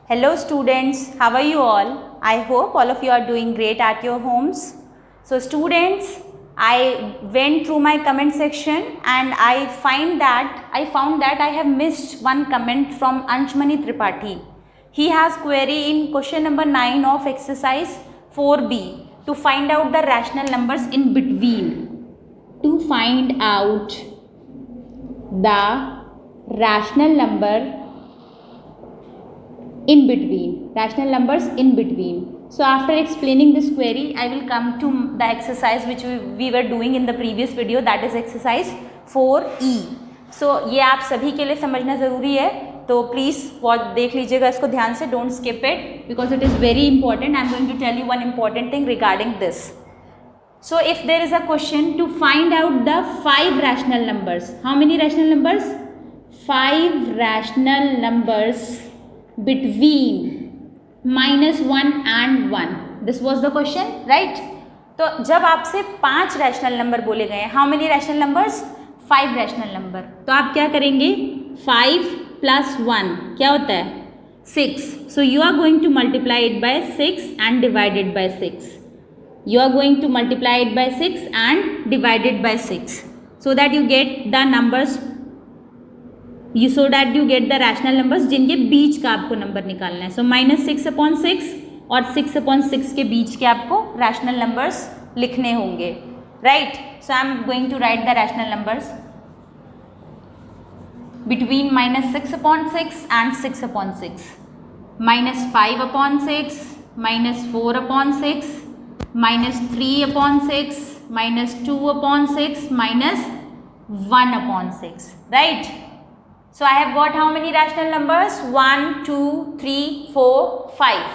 Hello students, how are you all? I hope all of you are doing great at your homes. So students, I went through my comment section and I found that I have missed one comment from Anshmani Tripathi. He has query in question number 9 of exercise 4B to find out the rational numbers in between. To find out the rational number in between, rational numbers in between. So after explaining this query, I will come to the exercise which we were doing in the previous video, that is exercise 4E. So ये आप सभी के लिए समझना ज़रूरी है, तो please देख लीजिएगा इसको ध्यान से, don't skip it because it is very important. I am going to tell you one important thing regarding this. So if there is a question to find out the 5 rational numbers, how many rational numbers? 5 rational numbers between -1 and 1. This was the question, right? तो जब आपसे 5 rational number बोले गए, how many rational numbers? 5 rational number. तो आप क्या करेंगे? 5 + 1 क्या होता है? 6. So you are going to multiply it by 6 and divide it by 6. You are going to multiply it by 6 and divide it by 6 so that you get the numbers. So that you get the rational numbers जिनके बीच का आपको number निकालना है. So -6/6 और 6/6 के बीच के आपको rational numbers लिखने होंगे, right? So I am going to write the rational numbers between -6/6 and 6/6. -5/6, -4/6, -3/6, -2/6, -1/6, right? So I have got how many rational numbers? 1, 2, 3, 4, 5.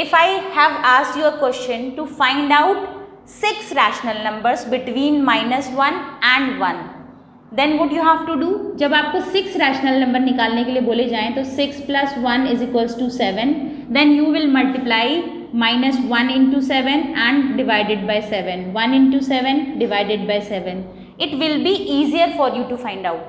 If I have asked you a question to find out 6 rational numbers between -1 and 1, then what you have to do? जब आपको 6 rational number निकालने के लिए बोले जाएं तो 6 + 1 = 7. Then you will multiply -1 × 7 and divide it by 7. 1 × 7 divided by 7. It will be easier for you to find out.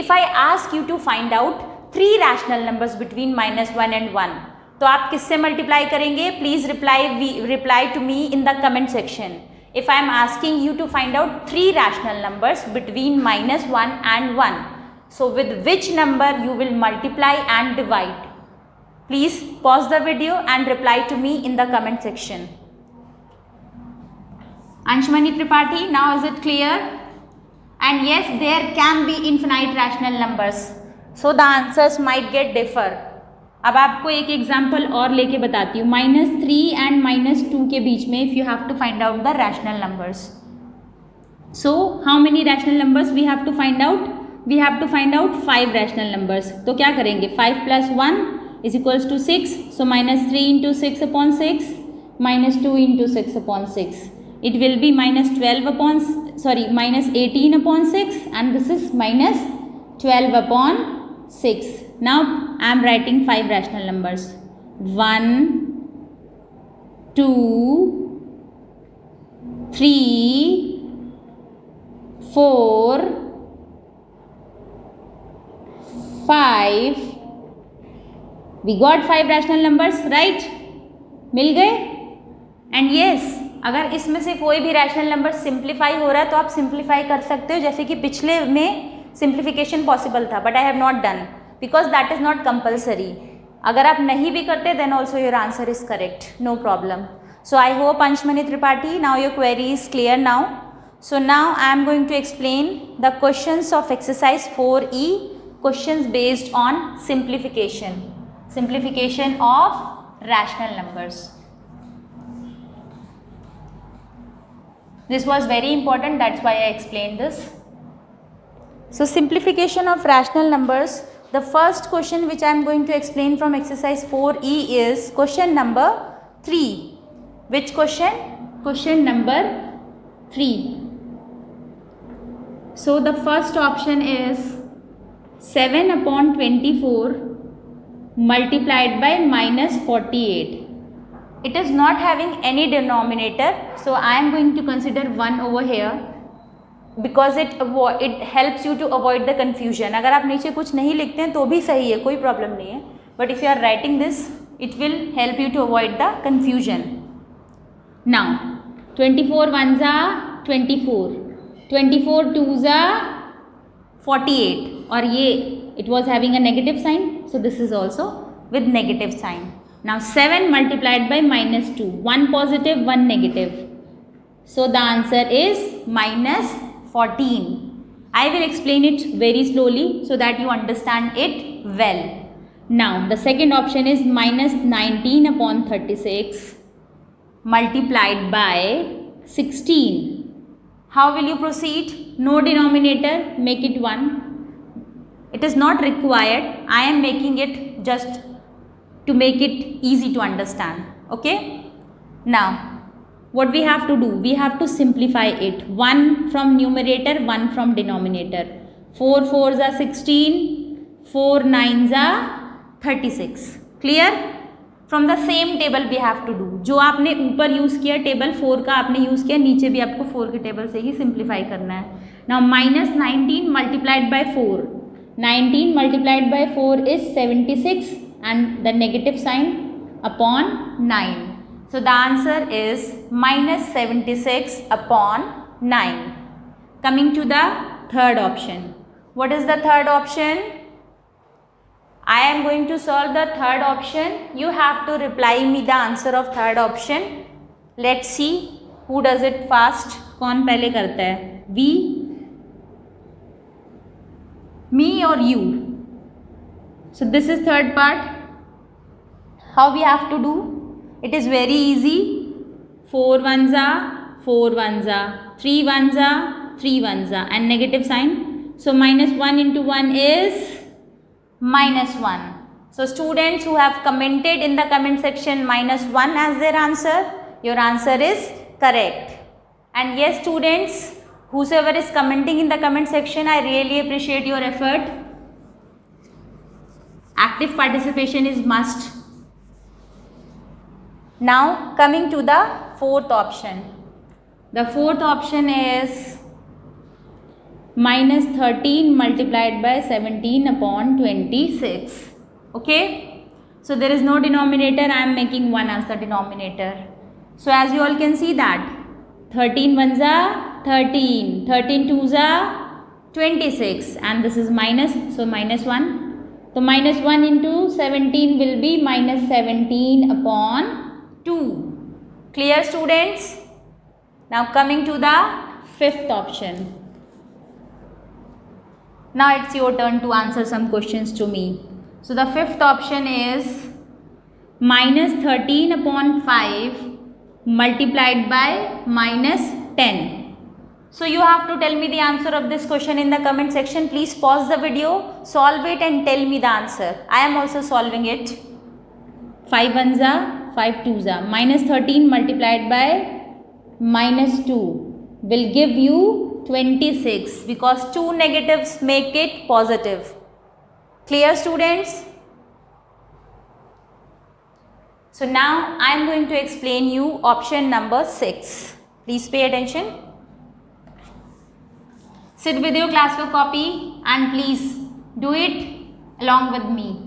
If I ask you to find out 3 rational numbers between -1 and 1, तो आप किससे multiply करेंगे? Please reply to me in the comment section. If I am asking you to find out 3 rational numbers between -1 and 1, so with which number you will multiply and divide? Please pause the video and reply to me in the comment section. Anshmani Tripathi, now is it clear? And yes, there can be infinite rational numbers, so the answers might get differ. अब आपको एक example और लेके बताती हूँ. -3 and -2 के बीच में if you have to find out the rational numbers. So how many rational numbers we have to find out? We have to find out 5 rational numbers. तो क्या करेंगे? 5 + 1 = 6. So -3 × 6/6, -2 × 6/6. It will be -18/6 and this is -12/6. Now I am writing 5 rational numbers. 1, 2, 3, 4, 5. We got 5 rational numbers, right? मिल गए? And yes, अगर इसमें से कोई भी rational number simplify हो रहा है तो आप सिंप्लीफाई कर सकते हो, जैसे कि पिछले में सिंप्लीफिकेशन पॉसिबल था, but I have not done because that is not compulsory. अगर आप नहीं भी करते then also your answer is correct, no problem. So I hope Anshmani Tripathi now your query is clear now. So now I am going to explain the questions of exercise 4E, questions based on simplification of rational numbers. This was very important, that's why I explained this. So simplification of rational numbers. The first question which I am going to explain from exercise 4E is question number 3. Which question? Question number 3. So the first option is 7/24 multiplied by -48. It is not having any denominator, so I am going to consider 1 over here because it helps you to avoid the confusion. अगर आप नीचे कुछ नहीं लिखते हैं तो भी सही है, कोई प्रॉब्लम नहीं है, but if you are writing this, it will help you to avoid the confusion. Now 24 ones are 24, 24 twos are 48, or it was having a negative sign, so this is also with negative sign. Now 7 multiplied by minus 2, one positive, one negative. So the answer is minus 14. I will explain it very slowly so that you understand it well. Now the second option is minus 19 upon 36 multiplied by 16. How will you proceed? No denominator, make it 1. It is not required. I am making it just to make it easy to understand. Okay. Now what we have to do? We have to simplify it. 1 from numerator, 1 from denominator. 4 4s are 16, 4 9s are 36. Clear? From the same table we have to do. जो आपने ऊपर use किया table 4 का आपने use किया, नीचे भी आपको 4 के टेबल से ही सिंप्लीफाई करना है. Now minus 19 multiplied by 4. 19 multiplied by 4 is 76 and the negative sign upon 9. So the answer is minus 76 upon 9. Coming to the third option. What is the third option? I am going to solve the third option. You have to reply me the answer of third option. Let's see who does it fast. कौन पहले करता है? We, me or you? So this is third part. How we have to do? It is very easy. 4 ones are 4 ones are, 3 ones are 3 ones are, and negative sign. So minus 1 into 1 is minus 1. So students who have commented in the comment section minus 1 as their answer, your answer is correct. And yes students, whosoever is commenting in the comment section, I really appreciate your effort. Active participation is must. Now coming to the fourth option. The fourth option is minus 13 multiplied by 17 upon 26. Okay. So there is no denominator. I am making 1 as the denominator. So as you all can see that 13 ones are 13, 13 twos are 26, and this is minus, so minus 1. So minus 1 into 17 will be minus 17 upon 2. Clear students? Now coming to the fifth option. Now it's your turn to answer some questions to me. So the fifth option is minus 13 upon 5 multiplied by minus 10. So you have to tell me the answer of this question in the comment section. Please pause the video, solve it and tell me the answer. I am also solving it. 5 ones are 5 twos are. Minus 13 multiplied by minus 2 will give you 26 because 2 negatives make it positive. Clear students? So now I am going to explain you option number 6. Please pay attention. Sit with your classwork copy and please do it along with me.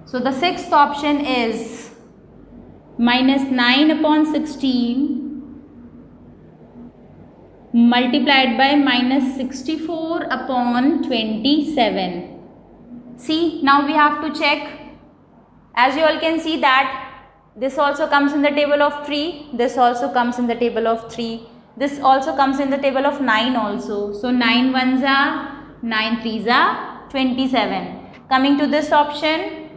So the sixth option is minus 9 upon 16 multiplied by minus 64 upon 27. See, now we have to check. As you all can see that this also comes in the table of 3. This also comes in the table of 3. This also comes in the table of 9 also. So 9 ones are 9 threes are 27. Coming to this option,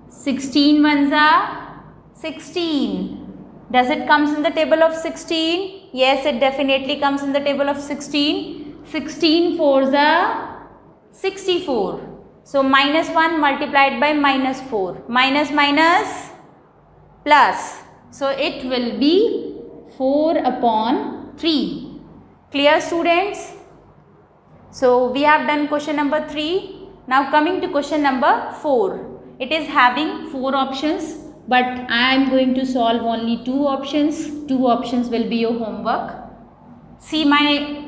16 ones are 16. Does it comes in the table of 16? Yes, it definitely comes in the table of 16. 16 fours are 64. So minus 1 multiplied by minus 4. Minus minus plus. So it will be 4 upon 3. Clear students? So we have done question number 3. Now coming to question number 4. It is having 4 options, but I am going to solve only 2 options. 2 options will be your homework. See my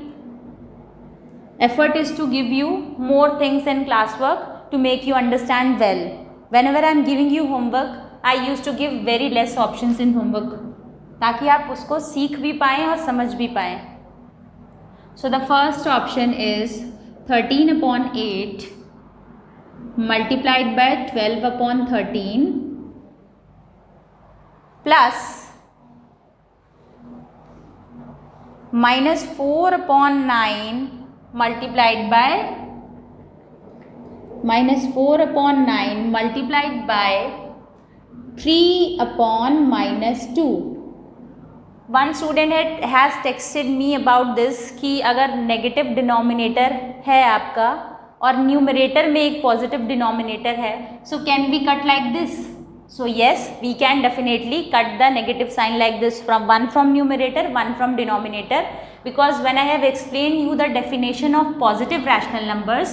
effort is to give you more things in classwork to make you understand well. Whenever I am giving you homework, I used to give very less options in homework, ताकि आप उसको सीख भी पाएँ और समझ भी पाएँ. So the first option is 13/8 multiplied by 12/13 plus -4/9 multiplied by -3/-2. One student has texted me about this कि अगर नेगेटिव डिनोमिनेटर है आपका और न्यूमरेटर में एक पॉजिटिव डिनोमिनेटर है, so can we cut like this? So yes, we can definitely cut the negative sign like this, from one from numerator, one from denominator, because when I have explained you the definition of positive rational numbers,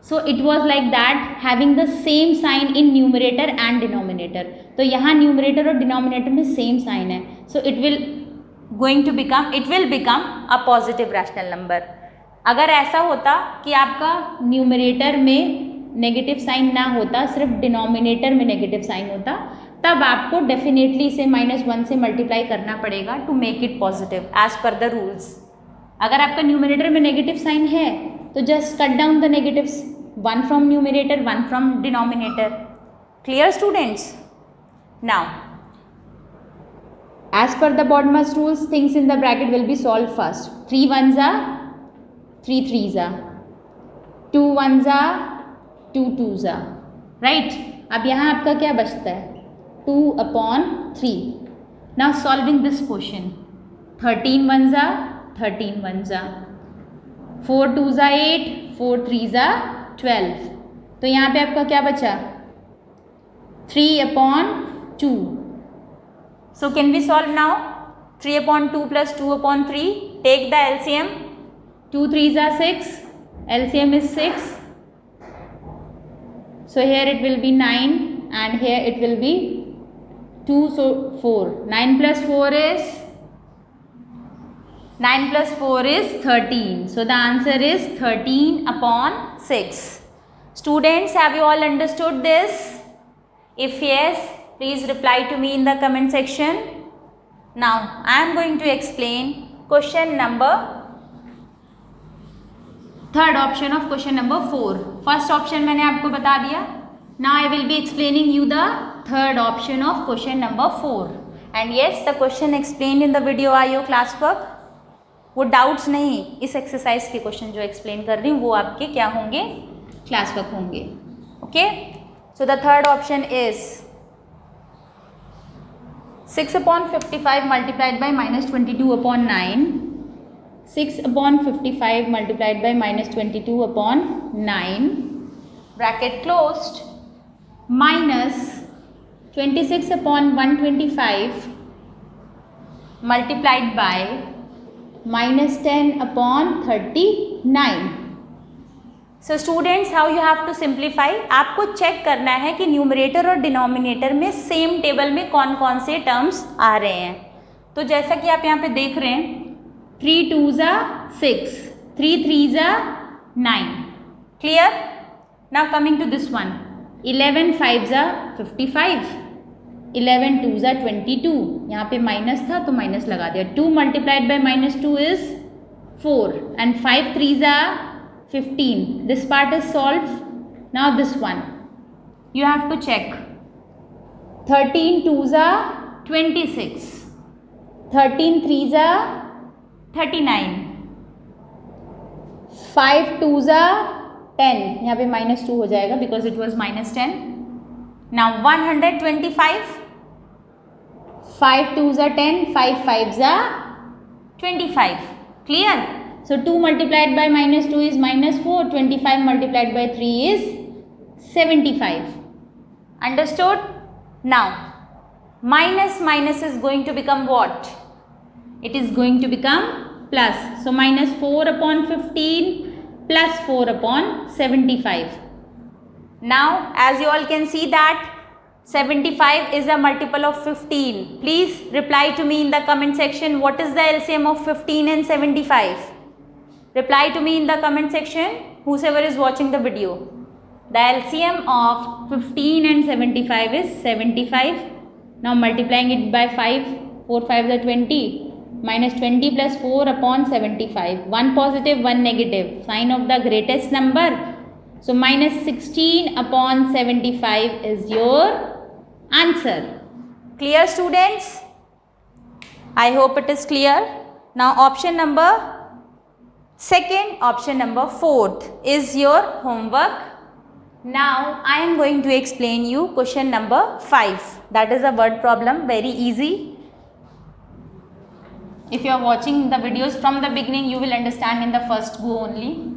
so it was like that, having the same sign in numerator and denominator. तो यहाँ numerator और denominator में same sign है, so it will become a positive rational number. अगर ऐसा होता कि आपका न्यूमरेटर में नेगेटिव साइन ना होता, सिर्फ डिनोमिनेटर में नेगेटिव साइन होता, तब आपको डेफिनेटली इसे -1 से मल्टीप्लाई करना पड़ेगा to make it positive as per the rules. अगर आपका न्यूमरेटर में नेगेटिव साइन है तो just cut down the negatives, one from numerator, one from denominator. Clear students? Now, as per the BODMAS rules, things in the bracket will be solved first. 3 1s are 3 3s are, 2 1s are 2 2s are, right? अब यहाँ आपका क्या बचता है? 2/3. Now solving this question, 13 1s are 13 1s are, 4 2s are 8, 4 3s are 12. तो यहाँ पे आपका क्या बचा? 3/2. So can we solve now? 3/2 plus 2/3. Take the LCM. 2 3s are 6. LCM is 6. So here it will be 9 and here it will be 2, so 4. 9 plus 4 is 13. So the answer is 13/6. Students, have you all understood this? If yes, please reply to me in the comment section. Now I am going to explain question number third option of question number 4. First option मैंने आपको बता दिया. Now I will be explaining you the third option of question number 4. And yes, the question explained in the video are your classwork. वो doubts नहीं, इस exercise के question जो explain कर रही हूँ वो आपके क्या होंगे? क्लासवर्क होंगे. Okay, so the third option is 6/55 multiplied by -22/9. 6/55 multiplied by -22/9 bracket closed minus 26/125 multiplied by -10/39. So students, how you have to simplify? आपको चेक करना है कि न्यूमरेटर और डिनोमिनेटर में सेम टेबल में कौन कौन से टर्म्स आ रहे हैं. तो जैसा कि आप यहाँ पे देख रहे हैं, 3 2s are 6, 3 3s are 9. Clear? Now coming to this one, 11 5s are 55, 11 2s are 22. यहाँ पे माइनस था तो माइनस लगा दिया. 2 multiplied by -2 is 4 and 5 3s are 15. This part is solved. Now this one, you have to check. 13 2s are 26, 13 3s are 39, 5 2s are 10. यहाँ पे -2 हो जाएगा because it was -10. Now 125, 5 2s are 10, 5 5s are 25. Clear? So 2 multiplied by -2 is -4, 25 multiplied by 3 is 75. Understood? Now minus is going to become what? It is going to become plus. So -4/15 plus 4/75. Now as you all can see that 75 is a multiple of 15. Please reply to me in the comment section, what is the LCM of 15 and 75? Reply to me in the comment section, whosoever is watching the video. The LCM of 15 and 75 is 75. Now multiplying it by 5, 4 5 are 20, minus 20 plus 4 upon 75. One positive, one negative. Sign of the greatest number. So minus 16 upon 75 is your answer. Clear, students? I hope it is clear. Now option number second, option number fourth is your homework. Now I am going to explain you question number 5. That is a word problem, very easy. If you are watching the videos from the beginning, you will understand in the first go only.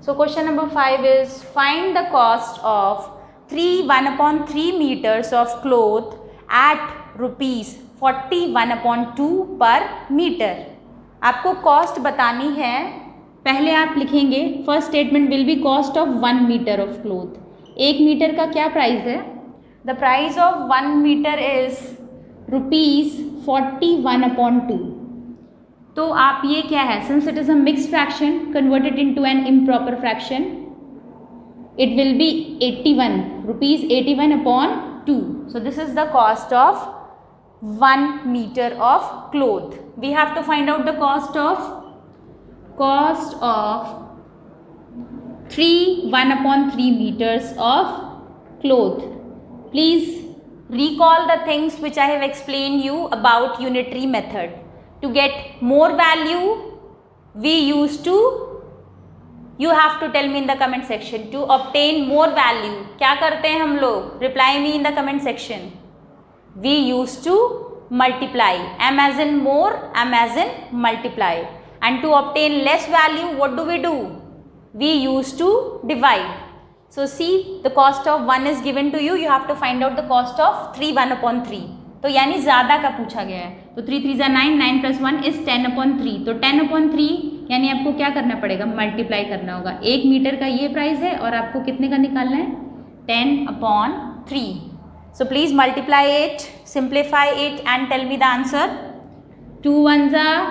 So question number 5 is, find the cost of 1/3 meters of cloth at rupees 41/2 पर metre. आपको cost बतानी है. पहले आप लिखेंगे first statement will be cost of 1 metre of cloth. 1 metre का क्या price है? The price of 1 metre is rupees 41/2. तो आप ये क्या है, since it is a mix fraction converted into an improper fraction, it will be 81 rupees 81/2. So this is the cost of 1 meter of cloth. We have to find out the cost of 1/3 meters of cloth. Please recall the things which I have explained you about unitary method. To get more value, we used to, you have to tell me in the comment section. To obtain more value, क्या करते हैं हम लोग? Reply me in the comment section. We used to multiply. M as in more, M as in multiply. And to obtain less value, what do? We used to divide. So see, the cost of 1 is given to you. You have to find out the cost of 1/3. तो यानी ज़्यादा का पूछा गया है. तो 3 3 9, 9 plus 1 is 10/3. तो 10/3 यानी आपको क्या करना पड़ेगा? मल्टीप्लाई करना होगा. 1 मीटर का ये प्राइस है और आपको कितने का निकालना है? 10/3. So please multiply it, simplify it and tell me the answer. 2 1s are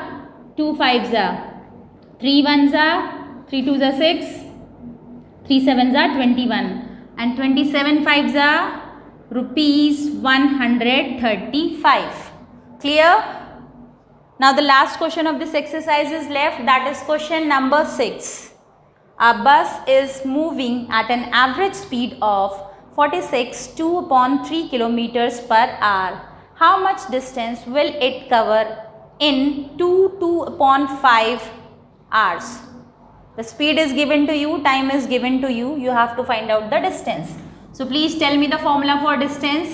2 5s are 3 1s are 3 2s are 6, 3 7s are 21 and 27 5s are rupees 135. Clear? Now the last question of this exercise is left, that is question number 6. A bus is moving at an average speed of 46 2/3 kilometers per hour. How much distance will it cover in 2/5 hours? The speed is given to you, time is given to you. You have to find out the distance. So please tell me the formula for distance.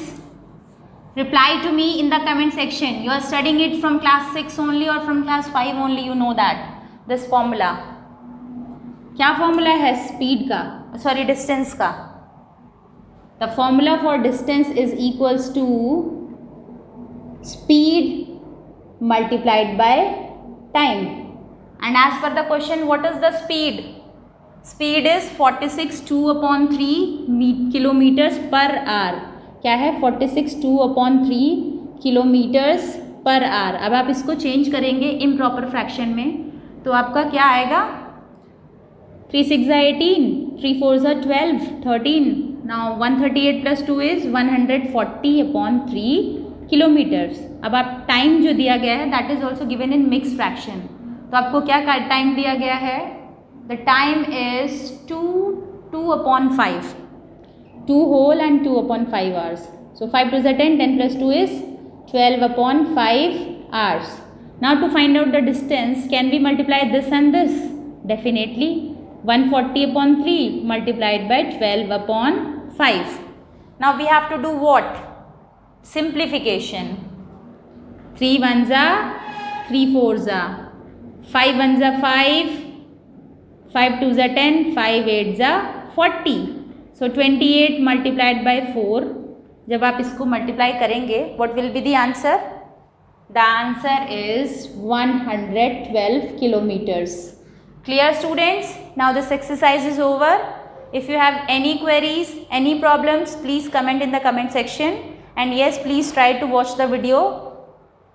Reply to me in the comment section. You are studying it from class 6 only or from class 5 only, you know that. This formula. क्या formula है speed का? Sorry, distance का. The formula for distance is equals to speed multiplied by time. And as per the question, what is the speed? Speed is 46 2/3 kilometers per hour. क्या है? 46 2/3 kilometers per hour. अब आप इसको change करेंगे improper fraction में, तो आपका क्या आएगा? 3 6 are 18, 3 4s are 12, 13. Now 138 plus 2 is 140/3 kilometers. अब आप टाइम जो दिया गया है that is also given in mixed fraction. तो आपको क्या टाइम दिया गया है? The time is 2/5. 2 whole and 2/5 hours. So 5 2s are 10, 10 plus 2 is 12/5 hours. Now to find out the distance, can we multiply this and this? Definitely. 140/3 multiplied by 12/5. Now we have to do what? Simplification. 3 1s are 3 4s are 5 1s are 5, 5 2s are 10, 5 8s are 40. So 28 multiplied by 4. जब आप इसको multiply करेंगे, what will be the answer? The answer is 112 kilometers. Clear, students? Now this exercise is over. If you have any queries, any problems, please comment in the comment section. And yes, please try to watch the video.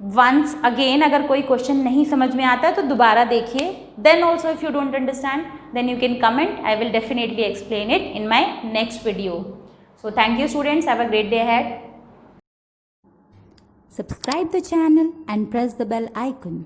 Once again अगर कोई question नहीं समझ में आता है तो दोबारा देखिए. Then also if you don't understand then you can comment. I will definitely explain it in my next video. So thank you students. Have a great day ahead. Subscribe the channel and press the bell icon.